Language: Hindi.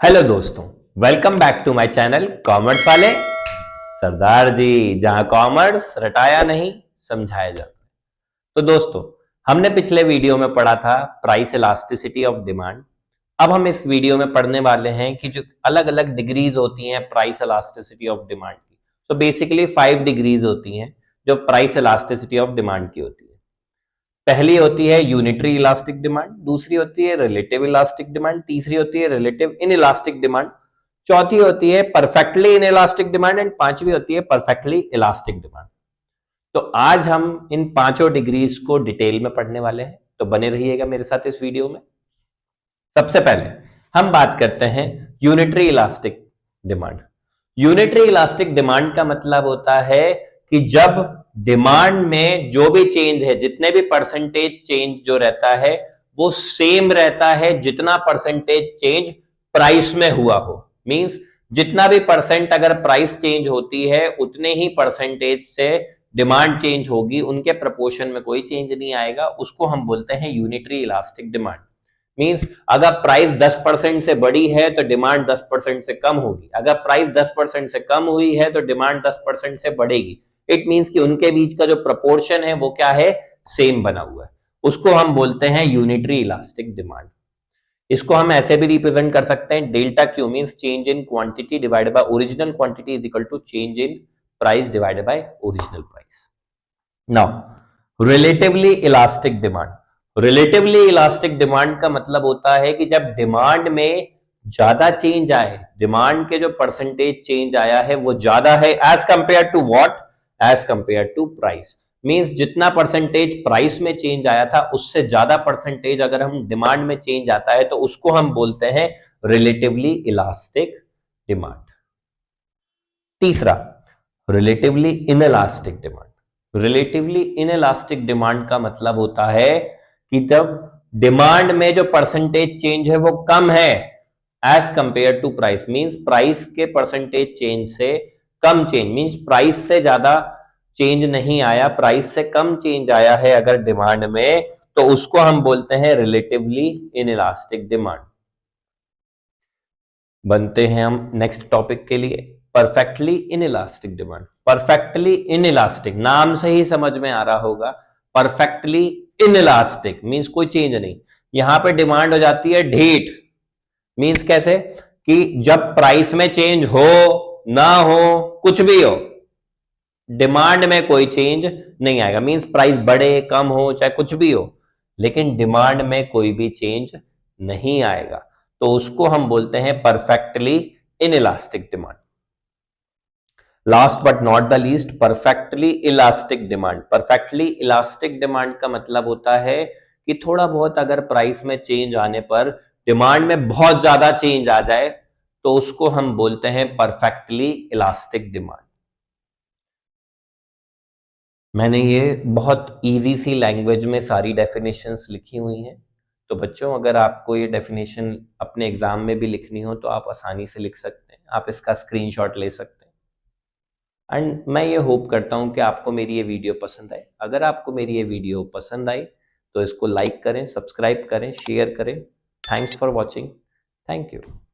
हेलो दोस्तों, welcome back to my channel commerce वाले सरदार जी, जहां कॉमर्स रटाया नहीं समझाया जाता है। तो दोस्तों, हमने पिछले वीडियो में पढ़ा था प्राइस इलास्टिसिटी ऑफ डिमांड। अब हम इस वीडियो में पढ़ने वाले हैं कि जो अलग अलग डिग्रीज होती हैं प्राइस इलास्टिसिटी ऑफ डिमांड की। तो बेसिकली 5 डिग्रीज होती हैं जो प्राइस इलास्टिसिटी ऑफ डिमांड की होती है। पहली होती है यूनिटरी इलास्टिक डिमांड, दूसरी होती है रिलेटिव इलास्टिक डिमांड, तीसरी होती है रिलेटिव इन इलास्टिक डिमांड, चौथी होती है perfectly in elastic demand and पांचवी होती है परफेक्टली इलास्टिक डिमांड। तो आज हम इन पांचों डिग्रीज को डिटेल में पढ़ने वाले हैं, तो बने रहिएगा मेरे साथ इस वीडियो में। सबसे पहले हम बात करते हैं unitary elastic demand. Unitary elastic demand का मतलब होता है कि जब डिमांड में जो भी चेंज है, जितने भी परसेंटेज चेंज जो रहता है वो सेम रहता है जितना परसेंटेज चेंज प्राइस में हुआ हो। मींस जितना भी परसेंट अगर प्राइस चेंज होती है उतने ही परसेंटेज से डिमांड चेंज होगी, उनके प्रपोर्शन में कोई चेंज नहीं आएगा। उसको हम बोलते हैं यूनिटरी इलास्टिक डिमांड। मींस अगर प्राइस 10% से बड़ी है तो डिमांड 10% से कम होगी, अगर प्राइस 10% से कम हुई है तो डिमांड 10% से बढ़ेगी। इट मींस कि उनके बीच का जो प्रपोर्शन है वो क्या है, सेम बना हुआ है। उसको हम बोलते हैं यूनिटरी इलास्टिक डिमांड। इसको हम ऐसे भी रिप्रेजेंट कर सकते हैं, delta Q means change in quantity divided by original quantity is equal to change in price divided by original price. Now relatively elastic demand. Relatively elastic demand का मतलब होता है कि जब डिमांड में ज्यादा चेंज आए, डिमांड के जो परसेंटेज चेंज आया है वो ज्यादा है as compare to what, as compare to price. Means जितना परसेंटेज प्राइस में चेंज आया था उससे ज्यादा परसेंटेज अगर हम डिमांड में चेंज आता है तो उसको हम बोलते हैं रिलेटिवली इलास्टिक डिमांड। तीसरा, relatively inelastic demand. Relatively inelastic demand का मतलब होता है कि जब डिमांड में जो परसेंटेज चेंज है वो कम है as compare to price. Means price के परसेंटेज चेंज से कम चेंज, मींस प्राइस से ज्यादा चेंज नहीं आया, प्राइस से कम चेंज आया है अगर डिमांड में, तो उसको हम बोलते हैं रिलेटिवली इनइलास्टिक डिमांड। बनते हैं हम नेक्स्ट टॉपिक के लिए, perfectly inelastic demand. Perfectly inelastic नाम से ही समझ में आ रहा होगा, परफेक्टली इनइलास्टिक मींस कोई चेंज नहीं। यहां पे डिमांड हो जाती है ढीठ। मींस कैसे कि जब प्राइस में चेंज हो ना हो, कुछ भी हो, डिमांड में कोई चेंज नहीं आएगा। मींस प्राइस बढ़े कम हो चाहे कुछ भी हो, लेकिन डिमांड में कोई भी चेंज नहीं आएगा, तो उसको हम बोलते हैं perfectly inelastic demand. Last but not the least, perfectly elastic demand. Perfectly elastic demand का मतलब होता है कि थोड़ा बहुत अगर प्राइस में चेंज आने पर डिमांड में बहुत ज्यादा चेंज आ जाए तो उसको हम बोलते हैं परफेक्टली इलास्टिक डिमांड। मैंने ये बहुत इजी सी लैंग्वेज में सारी डेफिनेशंस लिखी हुई हैं, तो बच्चों अगर आपको ये डेफिनेशन अपने एग्जाम में भी लिखनी हो तो आप आसानी से लिख सकते हैं, आप इसका स्क्रीनशॉट ले सकते हैं। एंड मैं ये होप करता हूँ कि आपको मेरी ये वीडियो पसंद आए। अगर आपको मेरी ये वीडियो पसंद आई तो इसको लाइक करें, सब्सक्राइब करें, शेयर करें। Thanks for watching. Thank you.